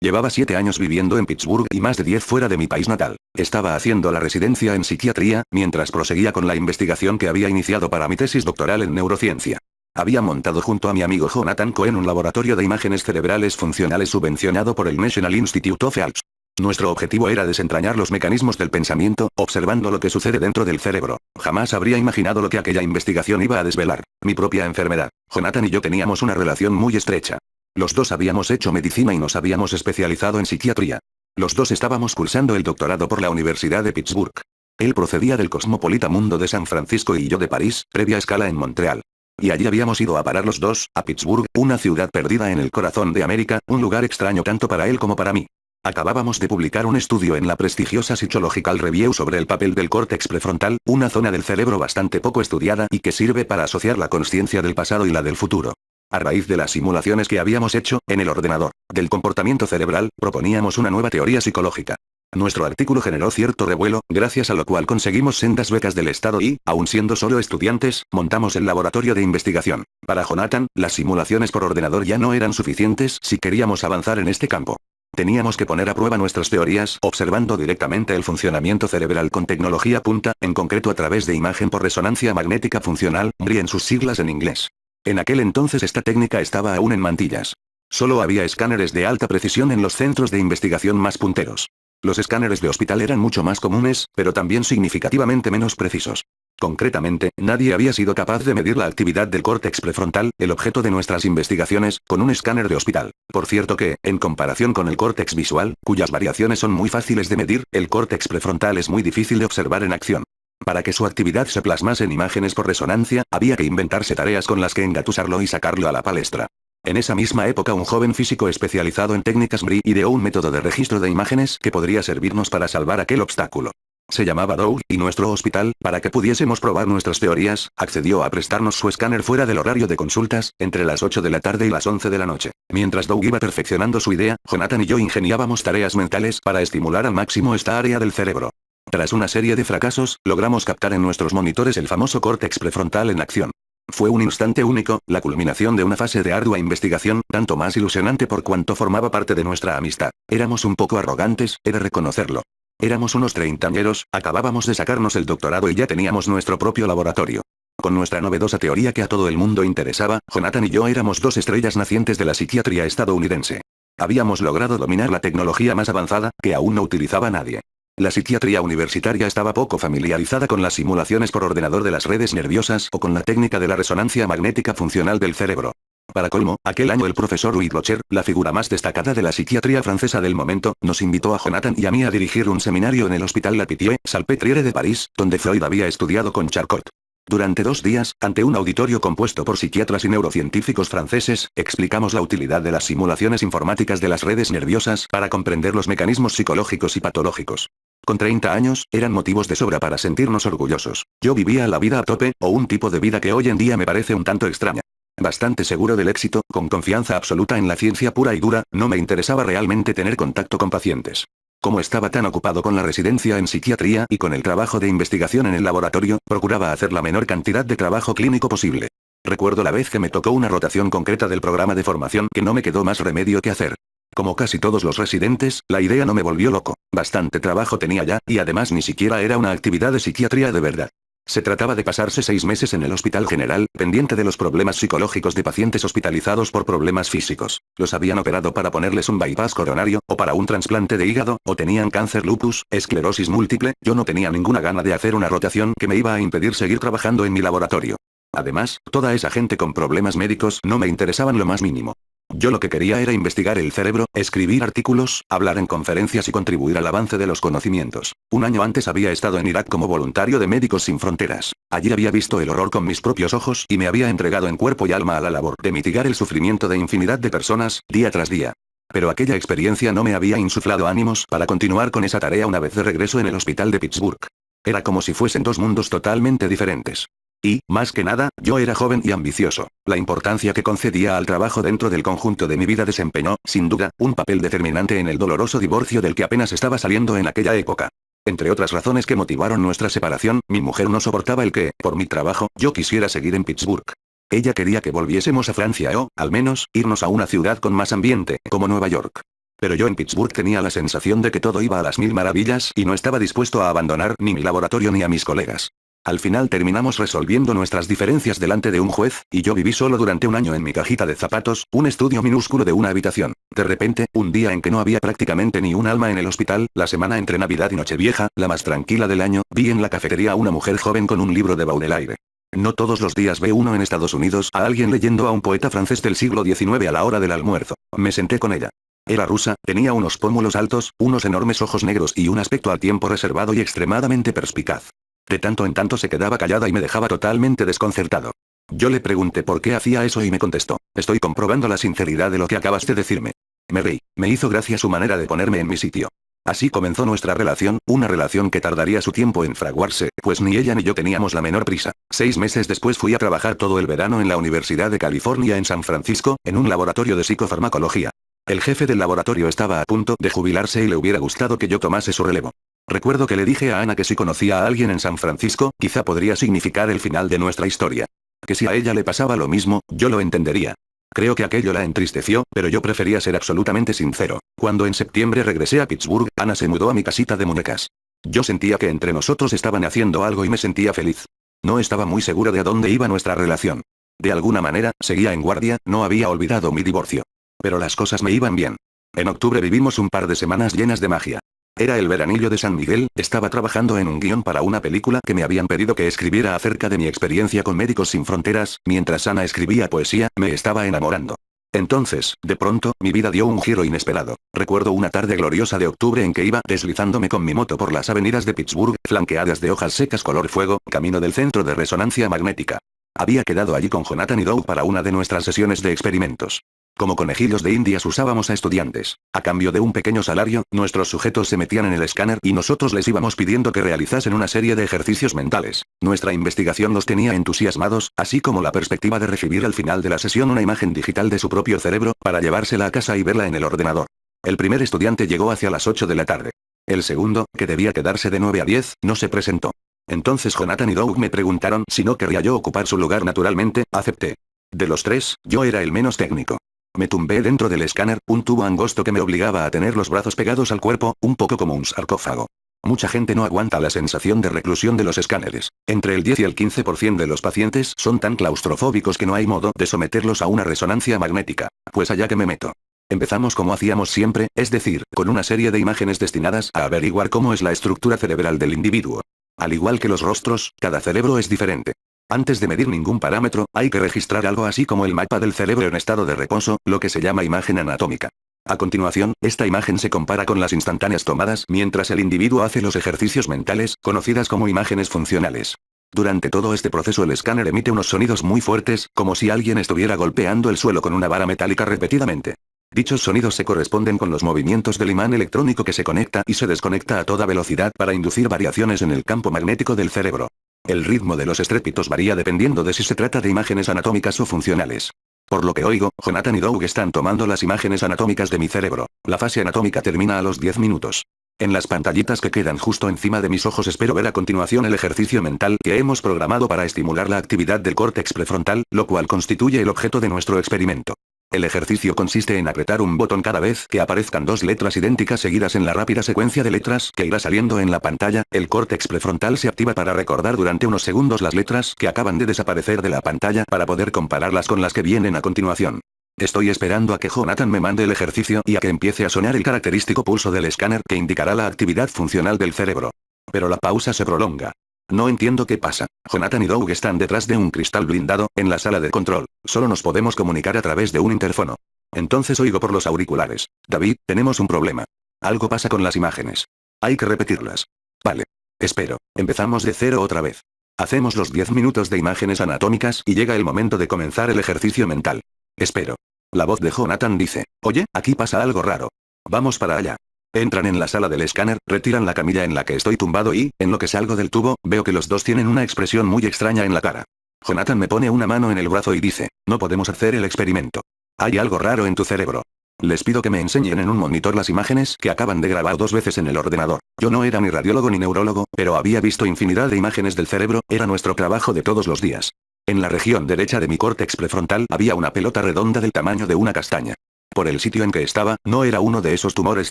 Llevaba 7 años viviendo en Pittsburgh y más de 10 fuera de mi país natal. Estaba haciendo la residencia en psiquiatría, mientras proseguía con la investigación que había iniciado para mi tesis doctoral en neurociencia. Había montado junto a mi amigo Jonathan Cohen un laboratorio de imágenes cerebrales funcionales subvencionado por el National Institute of Health. Nuestro objetivo era desentrañar los mecanismos del pensamiento, observando lo que sucede dentro del cerebro. Jamás habría imaginado lo que aquella investigación iba a desvelar. Mi propia enfermedad. Jonathan y yo teníamos una relación muy estrecha. Los dos habíamos hecho medicina y nos habíamos especializado en psiquiatría. Los dos estábamos cursando el doctorado por la Universidad de Pittsburgh. Él procedía del cosmopolita mundo de San Francisco y yo de París, previa escala en Montreal. Y allí habíamos ido a parar los dos, a Pittsburgh, una ciudad perdida en el corazón de América, un lugar extraño tanto para él como para mí. Acabábamos de publicar un estudio en la prestigiosa Psychological Review sobre el papel del córtex prefrontal, una zona del cerebro bastante poco estudiada y que sirve para asociar la consciencia del pasado y la del futuro. A raíz de las simulaciones que habíamos hecho, en el ordenador, del comportamiento cerebral, proponíamos una nueva teoría psicológica. Nuestro artículo generó cierto revuelo, gracias a lo cual conseguimos sendas becas del Estado y, aun siendo solo estudiantes, montamos el laboratorio de investigación. Para Jonathan, las simulaciones por ordenador ya no eran suficientes si queríamos avanzar en este campo. Teníamos que poner a prueba nuestras teorías, observando directamente el funcionamiento cerebral con tecnología punta, en concreto a través de imagen por resonancia magnética funcional, MRI en sus siglas en inglés. En aquel entonces esta técnica estaba aún en mantillas. Solo había escáneres de alta precisión en los centros de investigación más punteros. Los escáneres de hospital eran mucho más comunes, pero también significativamente menos precisos. Concretamente, nadie había sido capaz de medir la actividad del córtex prefrontal, el objeto de nuestras investigaciones, con un escáner de hospital. Por cierto que, en comparación con el córtex visual, cuyas variaciones son muy fáciles de medir, el córtex prefrontal es muy difícil de observar en acción. Para que su actividad se plasmase en imágenes por resonancia, había que inventarse tareas con las que engatusarlo y sacarlo a la palestra. En esa misma época un joven físico especializado en técnicas MRI ideó un método de registro de imágenes que podría servirnos para salvar aquel obstáculo. Se llamaba Doug, y nuestro hospital, para que pudiésemos probar nuestras teorías, accedió a prestarnos su escáner fuera del horario de consultas, entre las 8 de la tarde y las 11 de la noche. Mientras Doug iba perfeccionando su idea, Jonathan y yo ingeniábamos tareas mentales para estimular al máximo esta área del cerebro. Tras una serie de fracasos, logramos captar en nuestros monitores el famoso córtex prefrontal en acción. Fue un instante único, la culminación de una fase de ardua investigación, tanto más ilusionante por cuanto formaba parte de nuestra amistad. Éramos un poco arrogantes, he de reconocerlo. Éramos unos treintañeros, acabábamos de sacarnos el doctorado y ya teníamos nuestro propio laboratorio. Con nuestra novedosa teoría que a todo el mundo interesaba, Jonathan y yo éramos dos estrellas nacientes de la psiquiatría estadounidense. Habíamos logrado dominar la tecnología más avanzada, que aún no utilizaba nadie. La psiquiatría universitaria estaba poco familiarizada con las simulaciones por ordenador de las redes nerviosas o con la técnica de la resonancia magnética funcional del cerebro. Para colmo, aquel año el profesor Louis Blocher, la figura más destacada de la psiquiatría francesa del momento, nos invitó a Jonathan y a mí a dirigir un seminario en el Hospital La Pitié-Salpêtrière de París, donde Freud había estudiado con Charcot. Durante 2 días, ante un auditorio compuesto por psiquiatras y neurocientíficos franceses, explicamos la utilidad de las simulaciones informáticas de las redes nerviosas para comprender los mecanismos psicológicos y patológicos. Con 30 años, eran motivos de sobra para sentirnos orgullosos. Yo vivía la vida a tope, o un tipo de vida que hoy en día me parece un tanto extraña. Bastante seguro del éxito, con confianza absoluta en la ciencia pura y dura, no me interesaba realmente tener contacto con pacientes. Como estaba tan ocupado con la residencia en psiquiatría y con el trabajo de investigación en el laboratorio, procuraba hacer la menor cantidad de trabajo clínico posible. Recuerdo la vez que me tocó una rotación concreta del programa de formación que no me quedó más remedio que hacer. Como casi todos los residentes, la idea no me volvió loco. Bastante trabajo tenía ya, y además ni siquiera era una actividad de psiquiatría de verdad. Se trataba de pasarse 6 meses en el Hospital General, pendiente de los problemas psicológicos de pacientes hospitalizados por problemas físicos. Los habían operado para ponerles un bypass coronario, o para un trasplante de hígado, o tenían cáncer, lupus, esclerosis múltiple. Yo no tenía ninguna gana de hacer una rotación que me iba a impedir seguir trabajando en mi laboratorio. Además, toda esa gente con problemas médicos no me interesaban lo más mínimo. Yo lo que quería era investigar el cerebro, escribir artículos, hablar en conferencias y contribuir al avance de los conocimientos. Un año antes había estado en Irak como voluntario de Médicos Sin Fronteras. Allí había visto el horror con mis propios ojos y me había entregado en cuerpo y alma a la labor de mitigar el sufrimiento de infinidad de personas, día tras día. Pero aquella experiencia no me había insuflado ánimos para continuar con esa tarea una vez de regreso en el hospital de Pittsburgh. Era como si fuesen 2 mundos totalmente diferentes. Y, más que nada, yo era joven y ambicioso. La importancia que concedía al trabajo dentro del conjunto de mi vida desempeñó, sin duda, un papel determinante en el doloroso divorcio del que apenas estaba saliendo en aquella época. Entre otras razones que motivaron nuestra separación, mi mujer no soportaba el que, por mi trabajo, yo quisiera seguir en Pittsburgh. Ella quería que volviésemos a Francia o, al menos, irnos a una ciudad con más ambiente, como Nueva York. Pero yo en Pittsburgh tenía la sensación de que todo iba a las mil maravillas y no estaba dispuesto a abandonar ni mi laboratorio ni a mis colegas. Al final terminamos resolviendo nuestras diferencias delante de un juez, y yo viví solo durante un año en mi cajita de zapatos, un estudio minúsculo de una habitación. De repente, un día en que no había prácticamente ni un alma en el hospital, la semana entre Navidad y Nochevieja, la más tranquila del año, vi en la cafetería a una mujer joven con un libro de Baudelaire. No todos los días ve uno en Estados Unidos a alguien leyendo a un poeta francés del siglo XIX a la hora del almuerzo. Me senté con ella. Era rusa, tenía unos pómulos altos, unos enormes ojos negros y un aspecto al tiempo reservado y extremadamente perspicaz. De tanto en tanto se quedaba callada y me dejaba totalmente desconcertado. Yo le pregunté por qué hacía eso y me contestó: estoy comprobando la sinceridad de lo que acabas de decirme. Me reí. Me hizo gracia su manera de ponerme en mi sitio. Así comenzó nuestra relación, una relación que tardaría su tiempo en fraguarse, pues ni ella ni yo teníamos la menor prisa. 6 meses después fui a trabajar todo el verano en la Universidad de California en San Francisco, en un laboratorio de psicofarmacología. El jefe del laboratorio estaba a punto de jubilarse y le hubiera gustado que yo tomase su relevo. Recuerdo que le dije a Ana que si conocía a alguien en San Francisco, quizá podría significar el final de nuestra historia. Que si a ella le pasaba lo mismo, yo lo entendería. Creo que aquello la entristeció, pero yo prefería ser absolutamente sincero. Cuando en septiembre regresé a Pittsburgh, Ana se mudó a mi casita de muñecas. Yo sentía que entre nosotros estaban haciendo algo y me sentía feliz. No estaba muy seguro de a dónde iba nuestra relación. De alguna manera, seguía en guardia, no había olvidado mi divorcio. Pero las cosas me iban bien. En octubre vivimos un par de semanas llenas de magia. Era el veranillo de San Miguel, estaba trabajando en un guión para una película que me habían pedido que escribiera acerca de mi experiencia con Médicos Sin Fronteras, mientras Ana escribía poesía, me estaba enamorando. Entonces, de pronto, mi vida dio un giro inesperado. Recuerdo una tarde gloriosa de octubre en que iba deslizándome con mi moto por las avenidas de Pittsburgh, flanqueadas de hojas secas color fuego, camino del centro de resonancia magnética. Había quedado allí con Jonathan y Doug para una de nuestras sesiones de experimentos. Como conejillos de indias usábamos a estudiantes. A cambio de un pequeño salario, nuestros sujetos se metían en el escáner y nosotros les íbamos pidiendo que realizasen una serie de ejercicios mentales. Nuestra investigación los tenía entusiasmados, así como la perspectiva de recibir al final de la sesión una imagen digital de su propio cerebro, para llevársela a casa y verla en el ordenador. El primer estudiante llegó hacia las 8 de la tarde. El segundo, que debía quedarse de 9 a 10, no se presentó. Entonces Jonathan y Doug me preguntaron si no querría yo ocupar su lugar. Naturalmente, acepté. De los tres, yo era el menos técnico. Me tumbé dentro del escáner, un tubo angosto que me obligaba a tener los brazos pegados al cuerpo, un poco como un sarcófago. Mucha gente no aguanta la sensación de reclusión de los escáneres. Entre el 10 y el 15% de los pacientes son tan claustrofóbicos que no hay modo de someterlos a una resonancia magnética. Pues allá que me meto. Empezamos como hacíamos siempre, es decir, con una serie de imágenes destinadas a averiguar cómo es la estructura cerebral del individuo. Al igual que los rostros, cada cerebro es diferente. Antes de medir ningún parámetro, hay que registrar algo así como el mapa del cerebro en estado de reposo, lo que se llama imagen anatómica. A continuación, esta imagen se compara con las instantáneas tomadas mientras el individuo hace los ejercicios mentales, conocidas como imágenes funcionales. Durante todo este proceso el escáner emite unos sonidos muy fuertes, como si alguien estuviera golpeando el suelo con una vara metálica repetidamente. Dichos sonidos se corresponden con los movimientos del imán electrónico que se conecta y se desconecta a toda velocidad para inducir variaciones en el campo magnético del cerebro. El ritmo de los estrépitos varía dependiendo de si se trata de imágenes anatómicas o funcionales. Por lo que oigo, Jonathan y Doug están tomando las imágenes anatómicas de mi cerebro. La fase anatómica termina a los 10 minutos. En las pantallitas que quedan justo encima de mis ojos espero ver a continuación el ejercicio mental que hemos programado para estimular la actividad del córtex prefrontal, lo cual constituye el objeto de nuestro experimento. El ejercicio consiste en apretar un botón cada vez que aparezcan dos letras idénticas seguidas en la rápida secuencia de letras que irá saliendo en la pantalla. El córtex prefrontal se activa para recordar durante unos segundos las letras que acaban de desaparecer de la pantalla para poder compararlas con las que vienen a continuación. Estoy esperando a que Jonathan me mande el ejercicio y a que empiece a sonar el característico pulso del escáner que indicará la actividad funcional del cerebro. Pero la pausa se prolonga. No entiendo qué pasa. Jonathan y Doug están detrás de un cristal blindado, en la sala de control. Solo nos podemos comunicar a través de un interfono. Entonces oigo por los auriculares: David, tenemos un problema. Algo pasa con las imágenes. Hay que repetirlas. Vale. Espero. Empezamos de cero otra vez. Hacemos los 10 minutos de imágenes anatómicas y llega el momento de comenzar el ejercicio mental. Espero. La voz de Jonathan dice: oye, aquí pasa algo raro. Vamos para allá. Entran en la sala del escáner, retiran la camilla en la que estoy tumbado y, en lo que salgo del tubo, veo que los dos tienen una expresión muy extraña en la cara. Jonathan me pone una mano en el brazo y dice: no podemos hacer el experimento. Hay algo raro en tu cerebro. Les pido que me enseñen en un monitor las imágenes que acaban de grabar 2 veces en el ordenador. Yo no era ni radiólogo ni neurólogo, pero había visto infinidad de imágenes del cerebro, era nuestro trabajo de todos los días. En la región derecha de mi córtex prefrontal había una pelota redonda del tamaño de una castaña. Por el sitio en que estaba, no era uno de esos tumores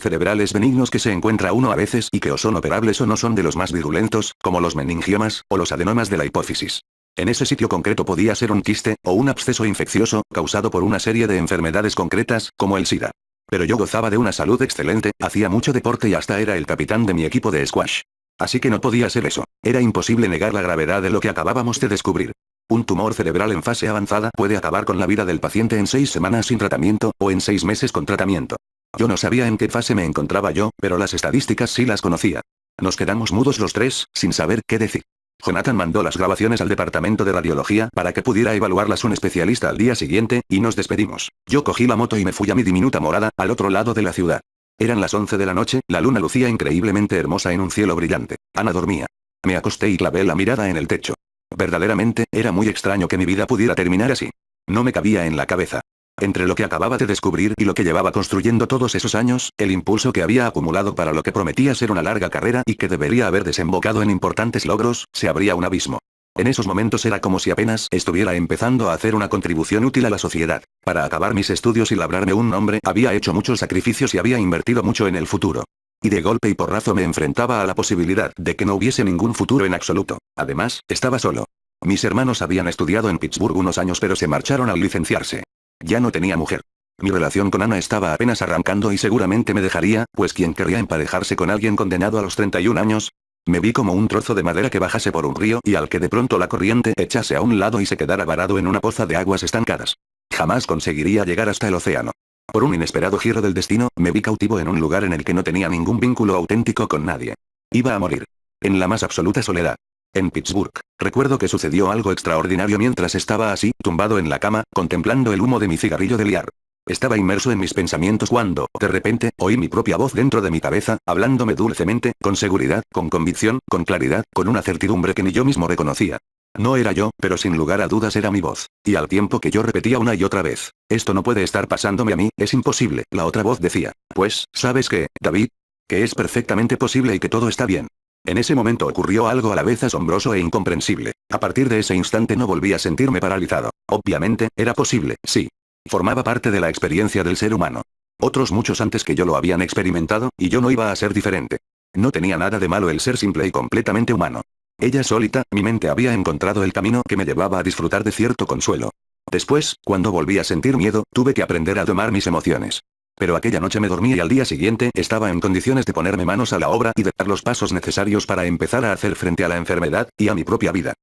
cerebrales benignos que se encuentra uno a veces y que o son operables o no son de los más virulentos, como los meningiomas, o los adenomas de la hipófisis. En ese sitio concreto podía ser un quiste, o un absceso infeccioso, causado por una serie de enfermedades concretas, como el SIDA. Pero yo gozaba de una salud excelente, hacía mucho deporte y hasta era el capitán de mi equipo de squash. Así que no podía ser eso. Era imposible negar la gravedad de lo que acabábamos de descubrir. Un tumor cerebral en fase avanzada puede acabar con la vida del paciente en 6 semanas sin tratamiento, o en 6 meses con tratamiento. Yo no sabía en qué fase me encontraba yo, pero las estadísticas sí las conocía. Nos quedamos mudos los tres, sin saber qué decir. Jonathan mandó las grabaciones al departamento de radiología para que pudiera evaluarlas un especialista al día siguiente, y nos despedimos. Yo cogí la moto y me fui a mi diminuta morada, al otro lado de la ciudad. Eran las 11 de la noche, la luna lucía increíblemente hermosa en un cielo brillante. Ana dormía. Me acosté y clavé la mirada en el techo. Verdaderamente, era muy extraño que mi vida pudiera terminar así. No me cabía en la cabeza. Entre lo que acababa de descubrir y lo que llevaba construyendo todos esos años, el impulso que había acumulado para lo que prometía ser una larga carrera y que debería haber desembocado en importantes logros, se abría un abismo. En esos momentos era como si apenas estuviera empezando a hacer una contribución útil a la sociedad. Para acabar mis estudios y labrarme un nombre, había hecho muchos sacrificios y había invertido mucho en el futuro. Y de golpe y porrazo me enfrentaba a la posibilidad de que no hubiese ningún futuro en absoluto. Además, estaba solo. Mis hermanos habían estudiado en Pittsburgh unos años pero se marcharon al licenciarse. Ya no tenía mujer. Mi relación con Ana estaba apenas arrancando y seguramente me dejaría, pues ¿quién querría emparejarse con alguien condenado a los 31 años? Me vi como un trozo de madera que bajase por un río y al que de pronto la corriente echase a un lado y se quedara varado en una poza de aguas estancadas. Jamás conseguiría llegar hasta el océano. Por un inesperado giro del destino, me vi cautivo en un lugar en el que no tenía ningún vínculo auténtico con nadie. Iba a morir. En la más absoluta soledad. En Pittsburgh, recuerdo que sucedió algo extraordinario mientras estaba así, tumbado en la cama, contemplando el humo de mi cigarrillo de liar. Estaba inmerso en mis pensamientos cuando, de repente, oí mi propia voz dentro de mi cabeza, hablándome dulcemente, con seguridad, con convicción, con claridad, con una certidumbre que ni yo mismo reconocía. No era yo, pero sin lugar a dudas era mi voz. Y al tiempo que yo repetía una y otra vez, esto no puede estar pasándome a mí, es imposible, la otra voz decía, pues, ¿sabes qué, David? Que es perfectamente posible y que todo está bien. En ese momento ocurrió algo a la vez asombroso e incomprensible. A partir de ese instante no volví a sentirme paralizado. Obviamente, era posible, sí. Formaba parte de la experiencia del ser humano. Otros muchos antes que yo lo habían experimentado, y yo no iba a ser diferente. No tenía nada de malo el ser simple y completamente humano. Ella solita, mi mente había encontrado el camino que me llevaba a disfrutar de cierto consuelo. Después, cuando volví a sentir miedo, tuve que aprender a domar mis emociones. Pero aquella noche me dormí y al día siguiente estaba en condiciones de ponerme manos a la obra y de dar los pasos necesarios para empezar a hacer frente a la enfermedad, y a mi propia vida.